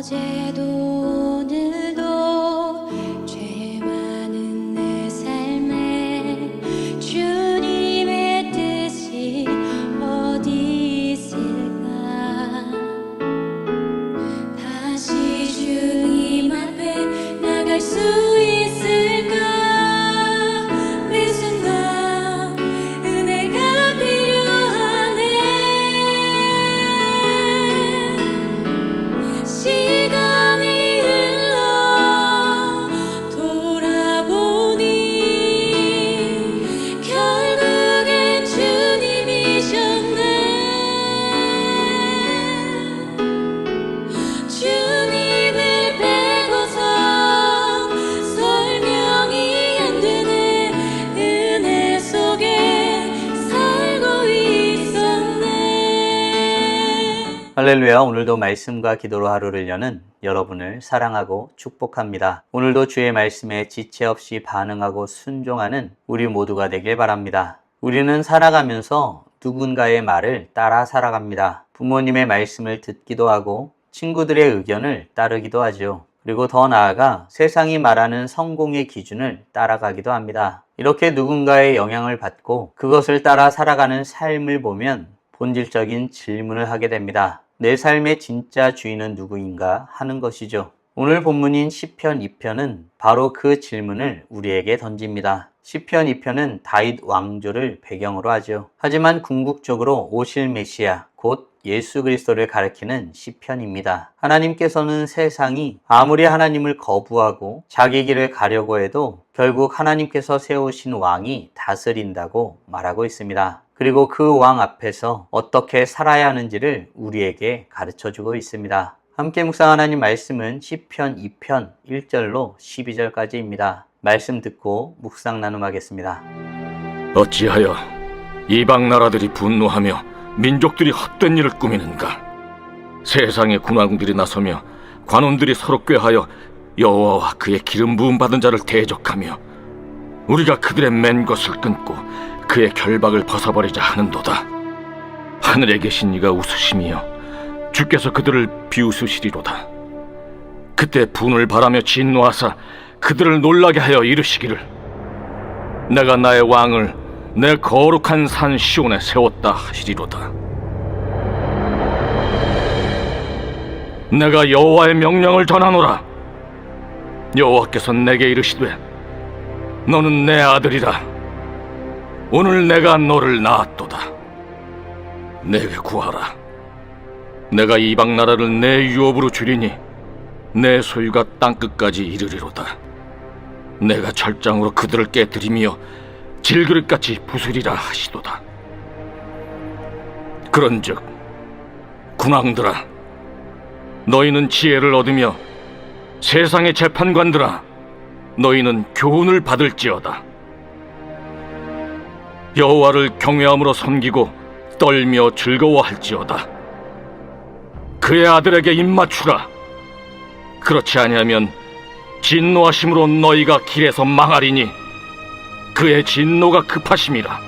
어제도 오늘도 죄 많은 내 삶에 주님의 뜻이 어디 있을까? 다시 주님 앞에 나갈 수 있을까? 매 순간 은혜가 필요하네. 시간이 흘러 돌아보니 결국엔 주님이셨네. 주님을 빼고선 설명이 안 되는 은혜 속에 살고 있었네. 할렐루야. 오늘도 말씀과 기도로 하루를 여는 여러분을 사랑하고 축복합니다. 오늘도 주의 말씀에 지체 없이 반응하고 순종하는 우리 모두가 되길 바랍니다. 우리는 살아가면서 누군가의 말을 따라 살아갑니다. 부모님의 말씀을 듣기도 하고 친구들의 의견을 따르기도 하죠. 그리고 더 나아가 세상이 말하는 성공의 기준을 따라가기도 합니다. 이렇게 누군가의 영향을 받고 그것을 따라 살아가는 삶을 보면 본질적인 질문을 하게 됩니다. 내 삶의 진짜 주인은 누구인가 하는 것이죠. 오늘 본문인 시편 2편은 바로 그 질문을 우리에게 던집니다. 시편 2편은 다윗 왕조를 배경으로 하죠. 하지만 궁극적으로 오실 메시아, 곧 예수 그리스도를 가리키는 시편입니다. 하나님께서는 세상이 아무리 하나님을 거부하고 자기 길을 가려고 해도 결국 하나님께서 세우신 왕이 다스린다고 말하고 있습니다. 그리고 그 왕 앞에서 어떻게 살아야 하는지를 우리에게 가르쳐주고 있습니다. 함께 묵상하는 하나님 말씀은 시편 2편 1절로 12절까지입니다. 말씀 듣고 묵상 나눔하겠습니다. 어찌하여 이방 나라들이 분노하며 민족들이 헛된 일을 꾸미는가? 세상의 군왕들이 나서며 관원들이 서로 꾀하여 여호와와 그의 기름 부음 받은 자를 대적하며 우리가 그들의 맨 것을 끊고 그의 결박을 벗어버리자 하는도다. 하늘에 계신 이가 웃으시며 주께서 그들을 비웃으시리로다. 그때 분을 바라며 진노하사 그들을 놀라게 하여 이르시기를 내가 나의 왕을 내 거룩한 산 시온에 세웠다 하시리로다. 내가 여호와의 명령을 전하노라. 여호와께서 내게 이르시되 너는 내 아들이라. 오늘 내가 너를 낳았도다. 내게 구하라. 내가 이방 나라를 내 유업으로 주리니 내 소유가 땅끝까지 이르리로다. 내가 절장으로 그들을 깨뜨리며 질그릇같이 부수리라 하시도다. 그런즉 군왕들아, 너희는 지혜를 얻으며 세상의 재판관들아, 너희는 교훈을 받을지어다. 여호와를 경외함으로 섬기고 떨며 즐거워할지어다. 그의 아들에게 입맞추라. 그렇지 아니하면 진노하심으로 너희가 길에서 망하리니 그의 진노가 급하심이라.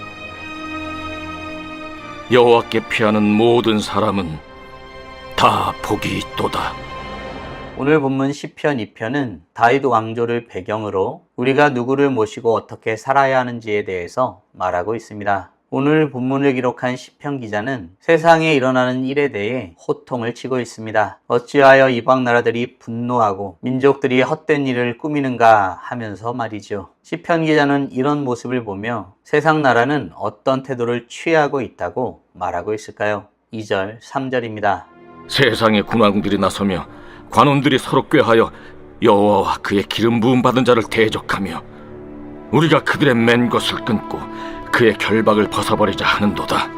여호와께 피하는 모든 사람은 다 복이 있도다. 오늘 본문 시편 2편은 다윗 왕조를 배경으로 우리가 누구를 모시고 어떻게 살아야 하는지에 대해서 말하고 있습니다. 오늘 본문을 기록한 시편 기자는 세상에 일어나는 일에 대해 호통을 치고 있습니다. 어찌하여 이방 나라들이 분노하고 민족들이 헛된 일을 꾸미는가 하면서 말이죠. 시편 기자는 이런 모습을 보며 세상 나라는 어떤 태도를 취하고 있다고 말하고 있을까요? 2절, 3절입니다. 세상의 군왕들이 나서며 관원들이 서로 꾀하여 여호와와 그의 기름 부음 받은 자를 대적하며 우리가 그들의 맨 것을 끊고 그의 결박을 벗어버리자 하는도다.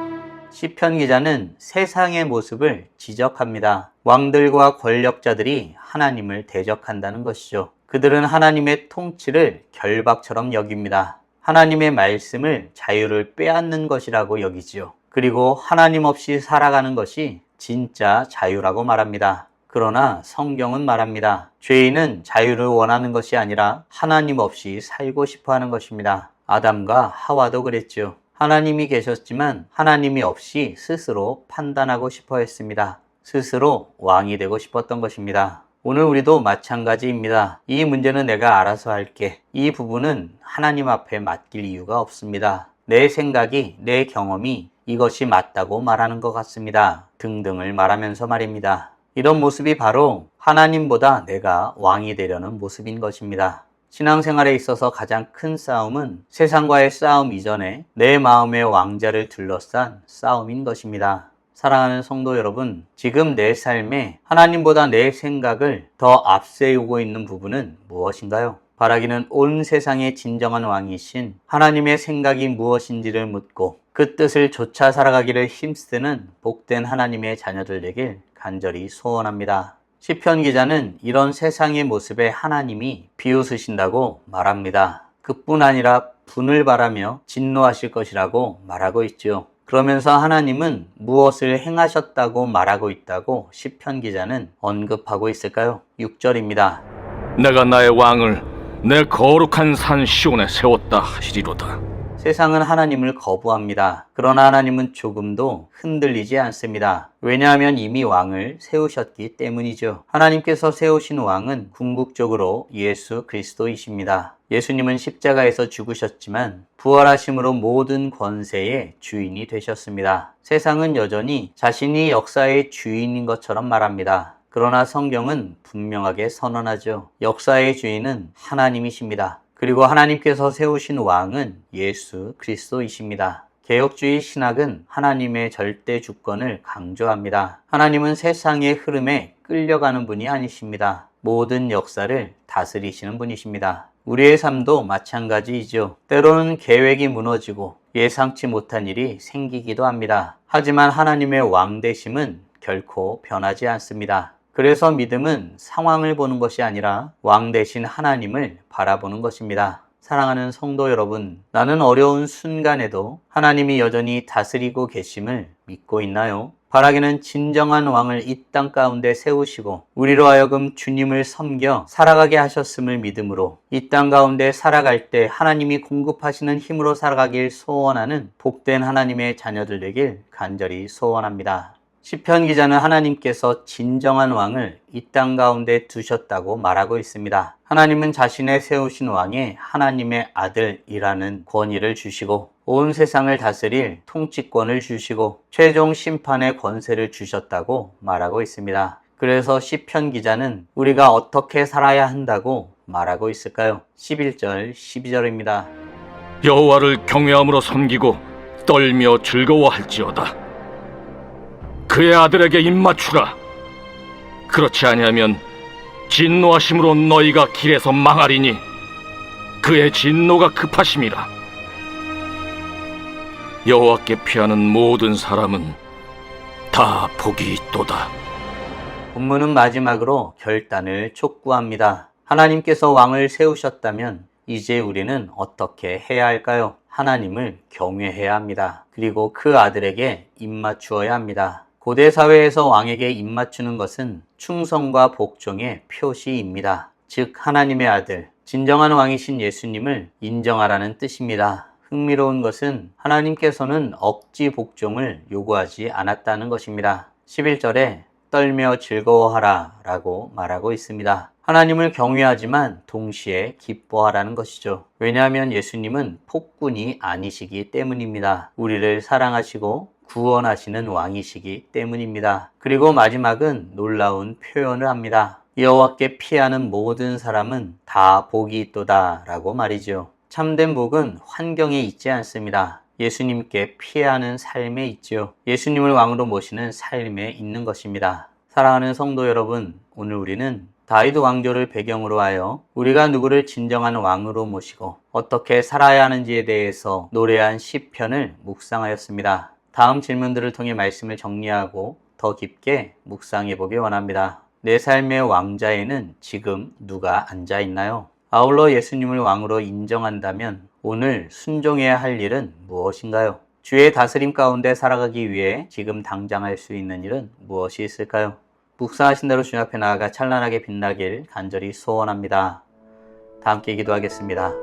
시편 기자는 세상의 모습을 지적합니다. 왕들과 권력자들이 하나님을 대적한다는 것이죠. 그들은 하나님의 통치를 결박처럼 여깁니다. 하나님의 말씀을 자유를 빼앗는 것이라고 여기지요. 그리고 하나님 없이 살아가는 것이 진짜 자유라고 말합니다. 그러나 성경은 말합니다. 죄인은 자유를 원하는 것이 아니라 하나님 없이 살고 싶어 하는 것입니다. 아담과 하와도 그랬죠. 하나님이 계셨지만 하나님이 없이 스스로 판단하고 싶어 했습니다. 스스로 왕이 되고 싶었던 것입니다. 오늘 우리도 마찬가지입니다. 이 문제는 내가 알아서 할게. 이 부분은 하나님 앞에 맡길 이유가 없습니다. 내 생각이, 내 경험이 이것이 맞다고 말하는 것 같습니다. 등등을 말하면서 말입니다. 이런 모습이 바로 하나님보다 내가 왕이 되려는 모습인 것입니다. 신앙생활에 있어서 가장 큰 싸움은 세상과의 싸움 이전에 내 마음의 왕자를 둘러싼 싸움인 것입니다. 사랑하는 성도 여러분, 지금 내 삶에 하나님보다 내 생각을 더 앞세우고 있는 부분은 무엇인가요? 바라기는 온 세상의 진정한 왕이신 하나님의 생각이 무엇인지를 묻고 그 뜻을 좇아 살아가기를 힘쓰는 복된 하나님의 자녀들 되길 간절히 소원합니다. 시편 기자는 이런 세상의 모습에 하나님이 비웃으신다고 말합니다. 그뿐 아니라 분을 바라며 진노하실 것이라고 말하고 있죠. 그러면서 하나님은 무엇을 행하셨다고 말하고 있다고 시편 기자는 언급하고 있을까요? 6절입니다. 내가 나의 왕을 내 거룩한 산 시온에 세웠다 하시리로다. 세상은 하나님을 거부합니다. 그러나 하나님은 조금도 흔들리지 않습니다. 왜냐하면 이미 왕을 세우셨기 때문이죠. 하나님께서 세우신 왕은 궁극적으로 예수 그리스도이십니다. 예수님은 십자가에서 죽으셨지만 부활하심으로 모든 권세의 주인이 되셨습니다. 세상은 여전히 자신이 역사의 주인인 것처럼 말합니다. 그러나 성경은 분명하게 선언하죠. 역사의 주인은 하나님이십니다. 그리고 하나님께서 세우신 왕은 예수 그리스도이십니다. 개혁주의 신학은 하나님의 절대 주권을 강조합니다. 하나님은 세상의 흐름에 끌려가는 분이 아니십니다. 모든 역사를 다스리시는 분이십니다. 우리의 삶도 마찬가지이죠. 때로는 계획이 무너지고 예상치 못한 일이 생기기도 합니다. 하지만 하나님의 왕되심은 결코 변하지 않습니다. 그래서 믿음은 상황을 보는 것이 아니라 왕 되신 하나님을 바라보는 것입니다. 사랑하는 성도 여러분, 나는 어려운 순간에도 하나님이 여전히 다스리고 계심을 믿고 있나요? 바라기는 진정한 왕을 이 땅 가운데 세우시고 우리로 하여금 주님을 섬겨 살아가게 하셨음을 믿음으로 이 땅 가운데 살아갈 때 하나님이 공급하시는 힘으로 살아가길 소원하는 복된 하나님의 자녀들 되길 간절히 소원합니다. 시편 기자는 하나님께서 진정한 왕을 이 땅 가운데 두셨다고 말하고 있습니다. 하나님은 자신의 세우신 왕에 하나님의 아들이라는 권위를 주시고 온 세상을 다스릴 통치권을 주시고 최종 심판의 권세를 주셨다고 말하고 있습니다. 그래서 시편 기자는 우리가 어떻게 살아야 한다고 말하고 있을까요? 11절, 12절입니다. 여호와를 경외함으로 섬기고 떨며 즐거워할지어다. 그의 아들에게 입맞추라. 그렇지 아니하면 진노하심으로 너희가 길에서 망하리니 그의 진노가 급하심이라. 여호와께 피하는 모든 사람은 다 복이 있도다. 본문은 마지막으로 결단을 촉구합니다. 하나님께서 왕을 세우셨다면 이제 우리는 어떻게 해야 할까요? 하나님을 경외해야 합니다. 그리고 그 아들에게 입맞추어야 합니다. 고대 사회에서 왕에게 입맞추는 것은 충성과 복종의 표시입니다. 즉 하나님의 아들, 진정한 왕이신 예수님을 인정하라는 뜻입니다. 흥미로운 것은 하나님께서는 억지 복종을 요구하지 않았다는 것입니다. 11절에 떨며 즐거워하라 라고 말하고 있습니다. 하나님을 경외하지만 동시에 기뻐하라는 것이죠. 왜냐하면 예수님은 폭군이 아니시기 때문입니다. 우리를 사랑하시고 구원하시는 왕이시기 때문입니다. 그리고 마지막은 놀라운 표현을 합니다. 여호와께 피하는 모든 사람은 다 복이 있도다 라고 말이죠. 참된 복은 환경에 있지 않습니다. 예수님께 피하는 삶에 있죠. 예수님을 왕으로 모시는 삶에 있는 것입니다. 사랑하는 성도 여러분, 오늘 우리는 다윗 왕조를 배경으로 하여 우리가 누구를 진정한 왕으로 모시고 어떻게 살아야 하는지에 대해서 노래한 시편을 묵상하였습니다. 다음 질문들을 통해 말씀을 정리하고 더 깊게 묵상해 보기 원합니다. 내 삶의 왕자에는 지금 누가 앉아 있나요? 아울러 예수님을 왕으로 인정한다면 오늘 순종해야 할 일은 무엇인가요? 주의 다스림 가운데 살아가기 위해 지금 당장 할 수 있는 일은 무엇이 있을까요? 묵상하신 대로 주님 앞에 나아가 찬란하게 빛나길 간절히 소원합니다. 다 함께 기도하겠습니다.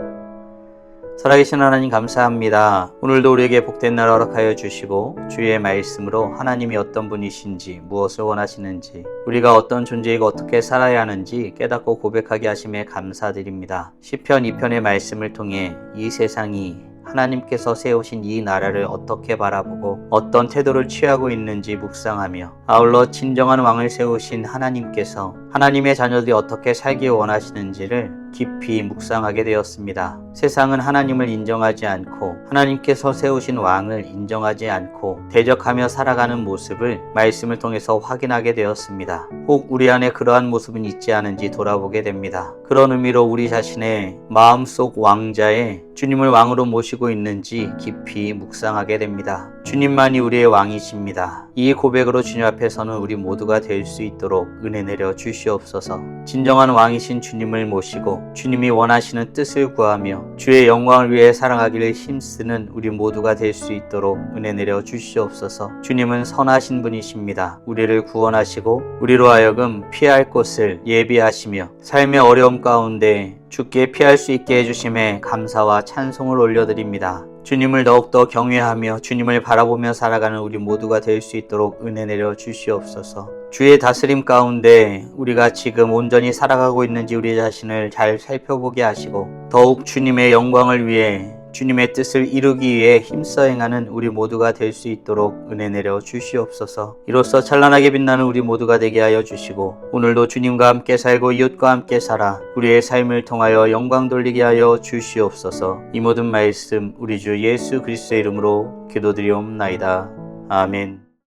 살아계신 하나님 감사합니다. 오늘도 우리에게 복된 날 허락하여 주시고 주의 말씀으로 하나님이 어떤 분이신지 무엇을 원하시는지 우리가 어떤 존재이고 어떻게 살아야 하는지 깨닫고 고백하게 하심에 감사드립니다. 시편 2편의 말씀을 통해 이 세상이 하나님께서 세우신 이 나라를 어떻게 바라보고 어떤 태도를 취하고 있는지 묵상하며 아울러 진정한 왕을 세우신 하나님께서 하나님의 자녀들이 어떻게 살기 원하시는지를 깊이 묵상하게 되었습니다. 세상은 하나님을 인정하지 않고 하나님께서 세우신 왕을 인정하지 않고 대적하며 살아가는 모습을 말씀을 통해서 확인하게 되었습니다. 혹 우리 안에 그러한 모습은 있지 않은지 돌아보게 됩니다. 그런 의미로 우리 자신의 마음속 왕자에 주님을 왕으로 모시고 있는지 깊이 묵상하게 됩니다. 주님만이 우리의 왕이십니다. 이 고백으로 주님 앞에서는 우리 모두가 될 수 있도록 은혜 내려 주시옵소서. 진정한 왕이신 주님을 모시고 주님이 원하시는 뜻을 구하며 주의 영광을 위해 살아가기를 힘쓰는 우리 모두가 될 수 있도록 은혜 내려 주시옵소서. 주님은 선하신 분이십니다. 우리를 구원하시고 우리로 하여금 피할 곳을 예비하시며 삶의 어려움 가운데 주께 피할 수 있게 해주심에 감사와 찬송을 올려드립니다. 주님을 더욱더 경외하며 주님을 바라보며 살아가는 우리 모두가 될 수 있도록 은혜 내려 주시옵소서. 주의 다스림 가운데 우리가 지금 온전히 살아가고 있는지 우리 자신을 잘 살펴보게 하시고 더욱 주님의 영광을 위해 주님의 뜻을 이루기 위해 힘써 행하는 우리 모두가 될 수 있도록 은혜 내려 주시옵소서. 이로써 찬란하게 빛나는 우리 모두가 되게 하여 주시고 오늘도 주님과 함께 살고 이웃과 함께 살아 우리의 삶을 통하여 영광 돌리게 하여 주시옵소서. 이 모든 말씀 우리 주 예수 그리스도의 이름으로 기도드리옵나이다. 아멘.